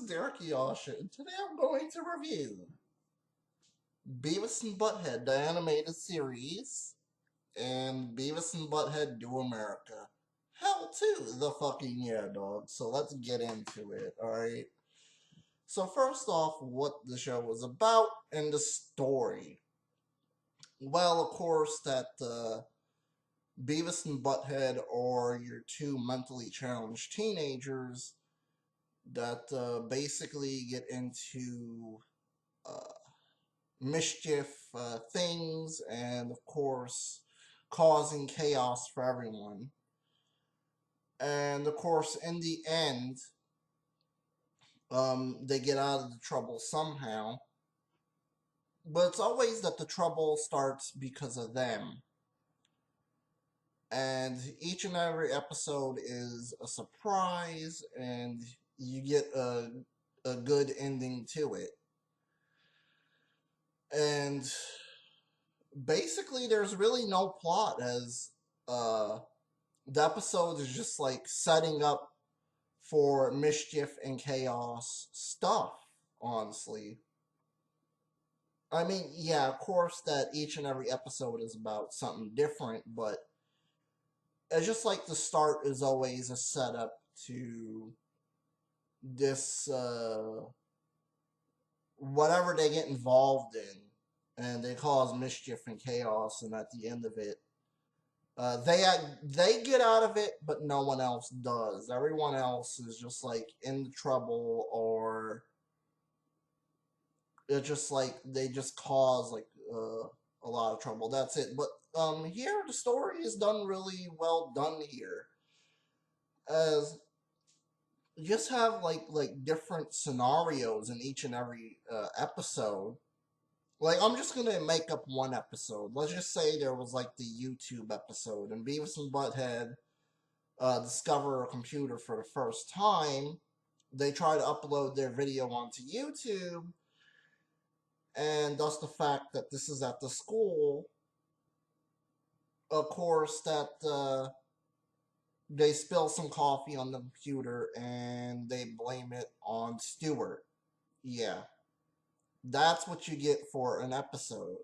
Derrick Yasha, and today I'm going to review Beavis and Butthead, the animated series, and Beavis and Butthead Do America. Hell to the fucking yeah, dog. So let's get into it, alright? So first off, what the show was about and the story. Well, of course, that Beavis and Butthead are your two mentally challenged teenagers that basically get into uh, mischief things and, of course, causing chaos for everyone. And, of course, in the end, they get out of the trouble somehow. But it's always that the trouble starts because of them. And each and every episode is a surprise, and you get a good ending to it. And basically, there's really no plot, as the episode is just like setting up for mischief and chaos stuff, honestly. I mean, yeah, of course, that each and every episode is about something different, but it's just like the start is always a setup to this, whatever they get involved in, and they cause mischief and chaos, and at the end of it, they get out of it, but no one else does. Everyone else is just like in trouble, or it's just like they just cause like a lot of trouble. That's it. But here the story is done really well done here, as you just have like different scenarios in each and every episode. Like, I'm just gonna make up one episode. Let's just say there was like the YouTube episode, and Beavis and Butthead discover a computer for the first time. They try to upload their video onto YouTube, and thus the fact that this is at the school, of course, that they spill some coffee on the computer and they blame it on Stewart. Yeah, that's what you get for an episode.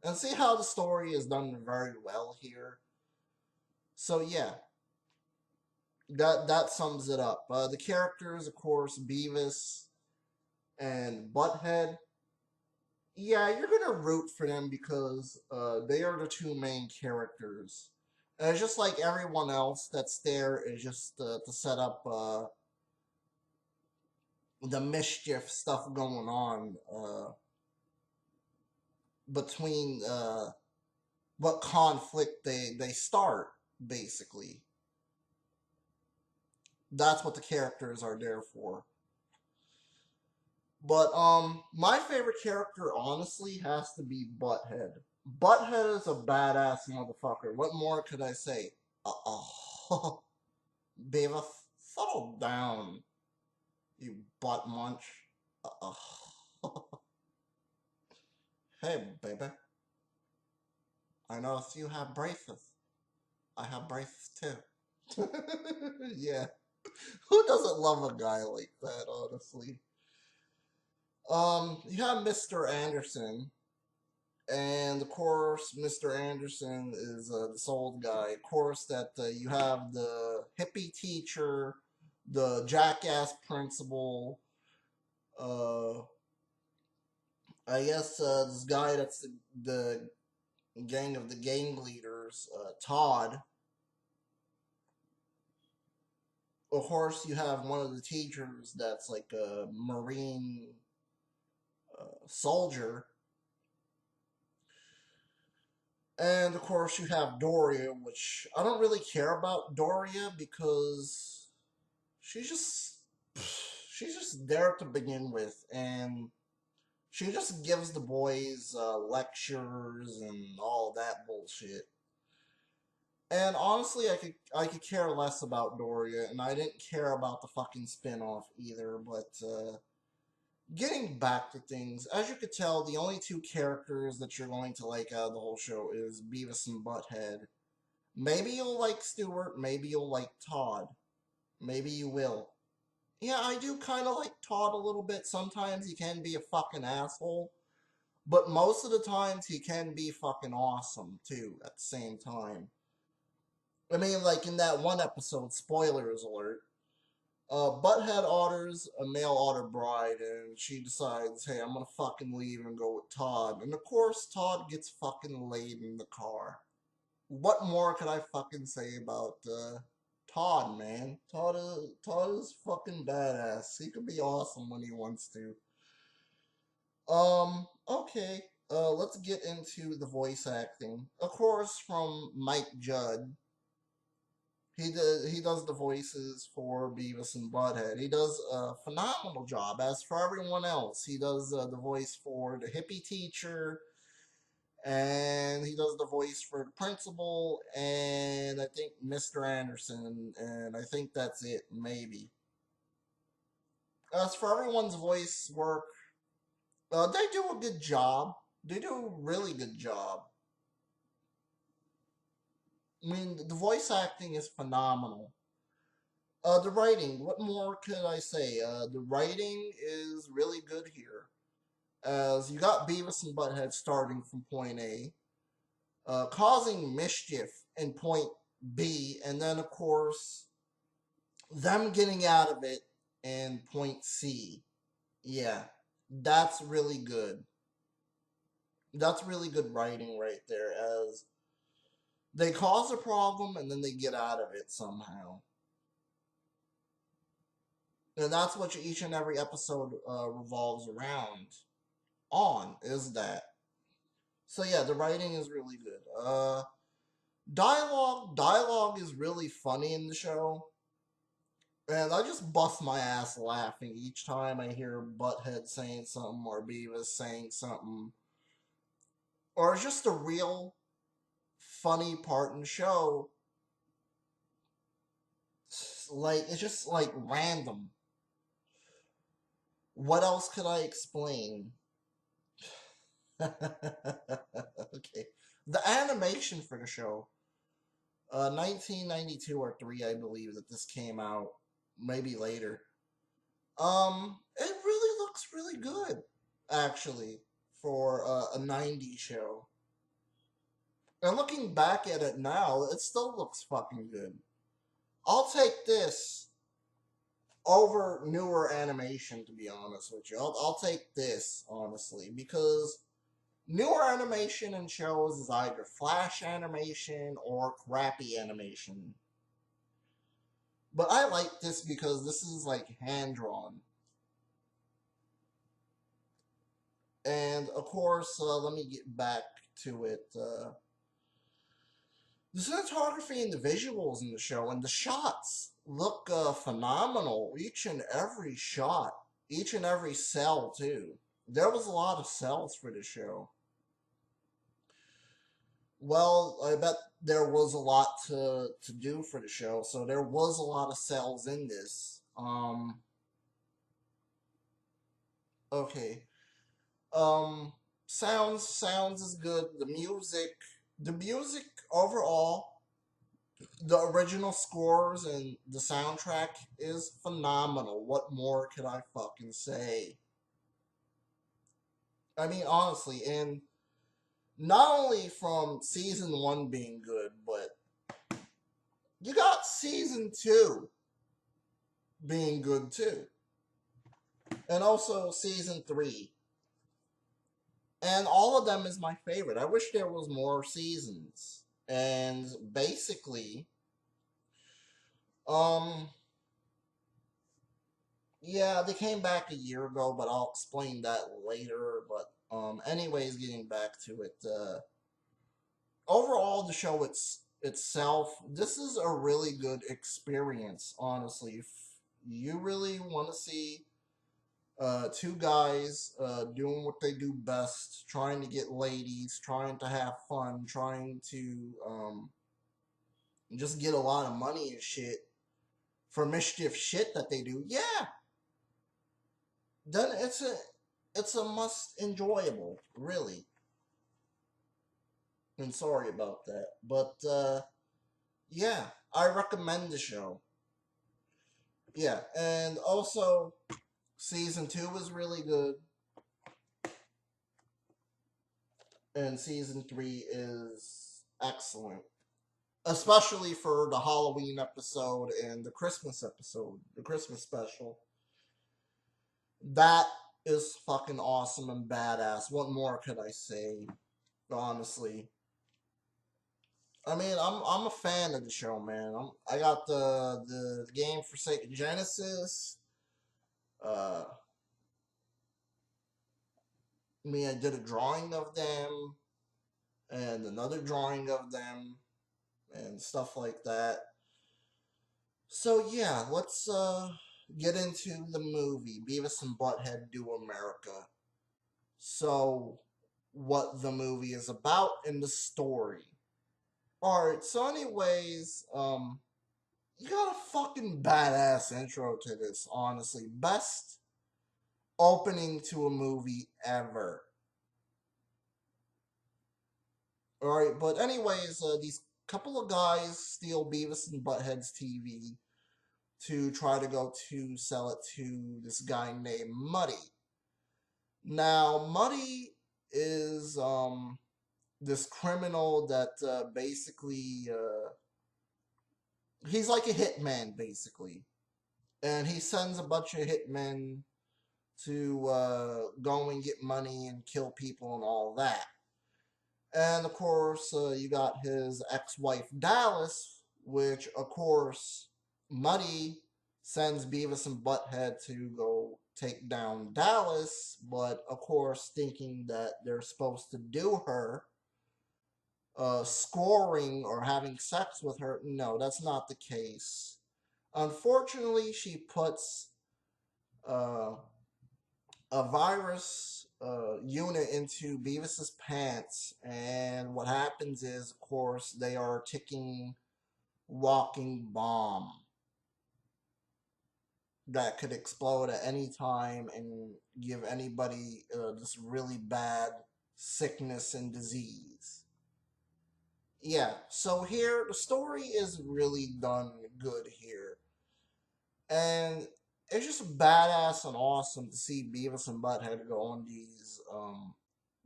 And see how the story is done very well here. So yeah, that sums it up. The characters, of course, Beavis and Butthead. Yeah, you're gonna root for them because they are the two main characters. And it's just like everyone else that's there is just to set up the mischief stuff going on between what conflict they start, basically. That's what the characters are there for. But my favorite character honestly has to be Butthead. Butthead is a badass motherfucker. What more could I say? Uh-oh. Beavis, settle down, you butt munch. Uh-oh. Hey, baby. I noticed you have braces. I have braces too. Yeah. Who doesn't love a guy like that, honestly? You have Mr. Anderson, and of course, Mr. Anderson is this old guy. Of course, that you have the hippie teacher, the jackass principal. Uh, I guess this guy that's the gang of the gang leaders, Todd. Of course, you have one of the teachers that's like a Marine soldier. And of course, you have Doria, which I don't really care about Doria because she's just she's just there to begin with, and she just gives the boys lectures and all that bullshit. And honestly, I could care less about Doria, and I didn't care about the fucking spinoff either. But getting back to things, as you could tell, the only two characters that you're going to like out of the whole show is Beavis and Butthead. Maybe you'll like Stewart, maybe you'll like Todd. Maybe you will. Yeah, I do kind of like Todd a little bit. Sometimes he can be a fucking asshole, but most of the times he can be fucking awesome too at the same time. I mean, like in that one episode, spoilers alert, Butthead orders a mail order bride, and she decides, hey, I'm gonna fucking leave and go with Todd. And of course, Todd gets fucking laid in the car. What more could I fucking say about Todd, man? Todd is fucking badass. He could be awesome when he wants to. Okay. Let's get into the voice acting. Of course, from Mike Judd. He does the voices for Beavis and Butthead. He does a phenomenal job. As for everyone else, he does the voice for the hippie teacher, and he does the voice for the principal, and I think Mr. Anderson, and I think that's it, maybe. As for everyone's voice work, they do a good job. They do a really good job. I mean, the voice acting is phenomenal. The writing, what more could I say? The writing is really good here. As you got Beavis and Butthead starting from point A, causing mischief in point B, and then, of course, them getting out of it in point C. Yeah, that's really good. That's really good writing right there, as they cause a problem and then they get out of it somehow. And that's what each and every episode revolves around on, is that. So yeah, the writing is really good. Dialogue is really funny in the show. And I just bust my ass laughing each time I hear Butthead saying something or Beavis saying something. Or it's just a real funny part in the show. Like, it's just like random. What else could I explain? Okay. The animation for the show. 1992 or 3, I believe that this came out. Maybe later. It really looks really good, actually, for a 90s show. And looking back at it now, it still looks fucking good. I'll take this over newer animation, to be honest with you. I'll take this, honestly, because newer animation in shows is either flash animation or crappy animation. But I like this because this is like hand drawn. And of course, let me get back to it. The cinematography and the visuals in the show and the shots look phenomenal. Each and every shot, each and every cell too. There was a lot of cells for the show. Well, I bet there was a lot to do for the show, so there was a lot of cells in this. Okay. Um, sounds is good. The music overall, the original scores and the soundtrack is phenomenal. What more could I fucking say? I mean, honestly, and not only from season one being good, but you got season two being good too, and also season three, and all of them is my favorite. I wish there was more seasons, and basically, um, yeah, they came back a year ago, but I'll explain that later. But anyways, getting back to it, overall, the show itself, this is a really good experience. Honestly, if you really want to see two guys doing what they do best, trying to get ladies, trying to have fun, trying to just get a lot of money and shit for mischief shit that they do, yeah, then it's a must enjoyable, really. And sorry about that, but yeah, I recommend the show. Yeah, and also season 2 was really good, and season 3 is excellent, especially for the Halloween episode and the Christmas episode, the Christmas special. That is fucking awesome and badass. What more could I say? Honestly, I mean, I'm a fan of the show, man. I got the game for Sega Genesis. Uh, I did a drawing of them and another drawing of them and stuff like that. So yeah, let's get into the movie Beavis and Butthead Do America. So, what the movie is about and the story. Alright, so anyways, you got a fucking badass intro to this, honestly. Best opening to a movie ever. Alright, but anyways, these couple of guys steal Beavis and Butthead's TV to try to go to sell it to this guy named Muddy. Now, Muddy is this criminal that basically he's like a hitman basically, and he sends a bunch of hitmen to go and get money and kill people and all that. And of course, you got his ex-wife Dallas, which of course Muddy sends Beavis and Butthead to go take down Dallas, but of course thinking that they're supposed to do her, scoring or having sex with her. No, that's not the case. Unfortunately, she puts uh, a virus unit into Beavis's pants, and what happens is, of course, they are a ticking, walking bomb that could explode at any time and give anybody this really bad sickness and disease. Yeah, so here the story is really done good here. And it's just badass and awesome to see Beavis and Butthead go on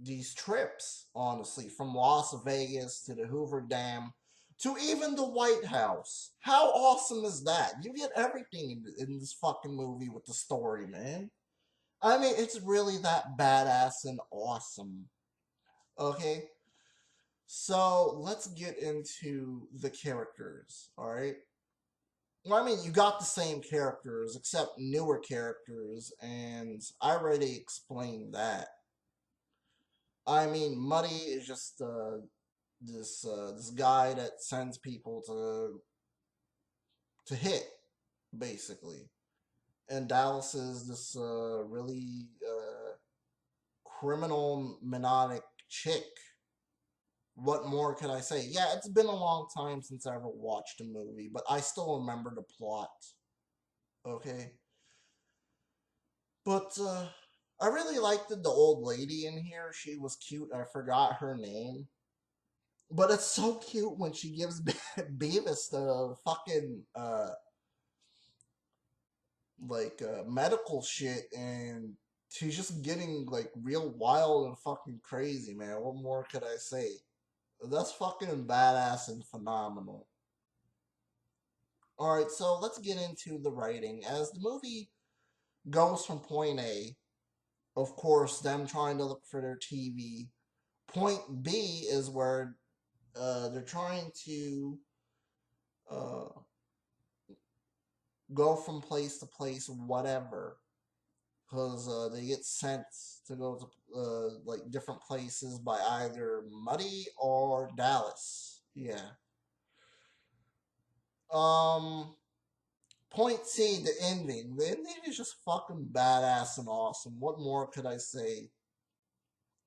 these trips, honestly, from Las Vegas to the Hoover Dam to even the White House. How awesome is that? You get everything in this fucking movie with the story, man. I mean, it's really that badass and awesome. Okay? So let's get into the characters, alright? Well, I mean, you got the same characters, except newer characters, and I already explained that. I mean, Muddy is just this guy that sends people to hit, basically, and Dallas is this really criminal, maniac chick. What more could I say? Yeah, it's been a long time since I ever watched a movie, but I still remember the plot. Okay, but I really liked the old lady in here. She was cute. I forgot her name. But it's so cute when she gives Beavis the fucking medical shit, and she's just getting like real wild and fucking crazy, man. What more could I say? That's fucking badass and phenomenal. Alright, so let's get into the writing. As the movie goes from point A, of course, them trying to look for their TV. Point B is where they're trying to uh, go from place to place, whatever, because they get sent to go to like different places by either Muddy or Dallas. Yeah. Um. Point C, the ending. The ending is just fucking badass and awesome. What more could I say?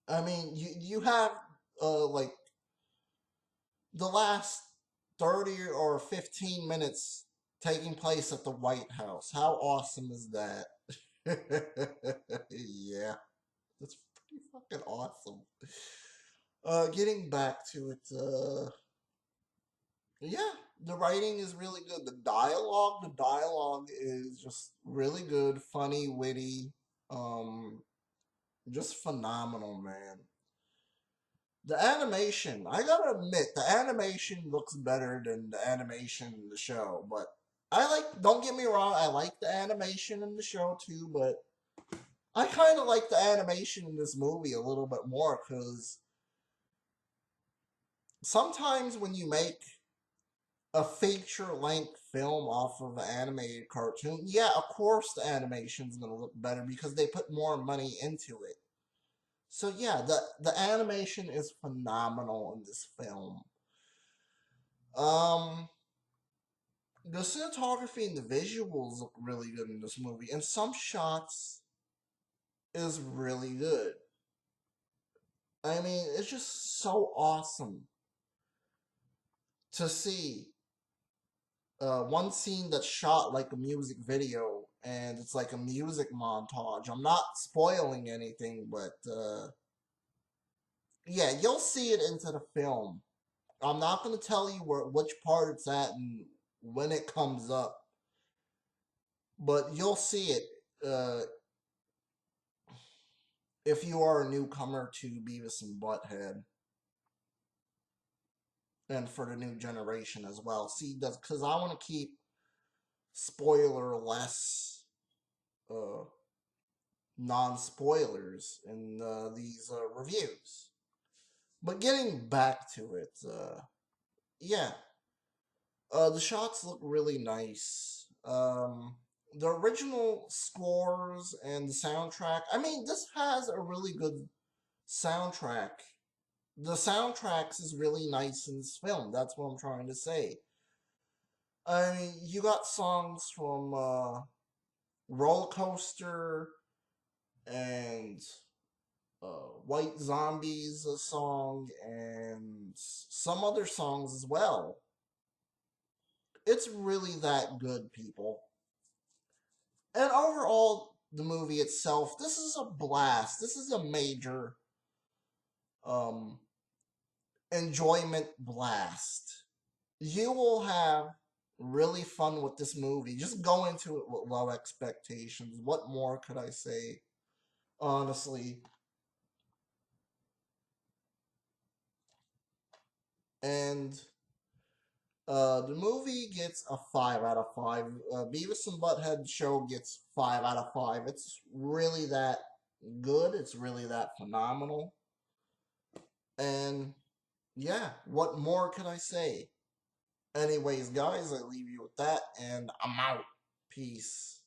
I mean, you have like the last 30 or 15 minutes taking place at the White House. How awesome is that? Yeah, that's pretty fucking awesome. Getting back to it, yeah, The writing is really good. The dialogue is just really good, funny, witty, um, just phenomenal, man. The animation, I gotta admit, the animation looks better than the animation in the show, but don't get me wrong, I like the animation in the show too, but I kind of like the animation in this movie a little bit more because sometimes when you make a feature length film off of an animated cartoon, yeah, of course the animation's gonna look better because they put more money into it. So yeah, the animation is phenomenal in this film. Um, the cinematography and the visuals look really good in this movie, and some shots is really good. I mean, it's just so awesome to see one scene that's shot like a music video, and it's like a music montage. I'm not spoiling anything, but yeah, you'll see it into the film. I'm not gonna tell you which part it's at and when it comes up, but you'll see it if you are a newcomer to Beavis and Butthead, and for the new generation as well. See, does because I want to keep spoiler less uh, non spoilers in these reviews. But getting back to it, yeah, the shots look really nice. The original scores and the soundtrack. I mean, this has a really good soundtrack. The soundtracks is really nice in this film. That's what I'm trying to say. I mean, you got songs from Roller Coaster and White Zombies a song and some other songs as well. It's really that good, people. And overall, the movie itself, this is a blast. This is a major um, enjoyment blast. You will have really fun with this movie. Just go into it with low expectations. What more could I say? Honestly. And the movie gets a 5 out of 5. Beavis and Butthead show gets 5 out of 5. It's really that good. It's really that phenomenal. And yeah, what more could I say? Anyways, guys, I leave you with that, and I'm out. Peace.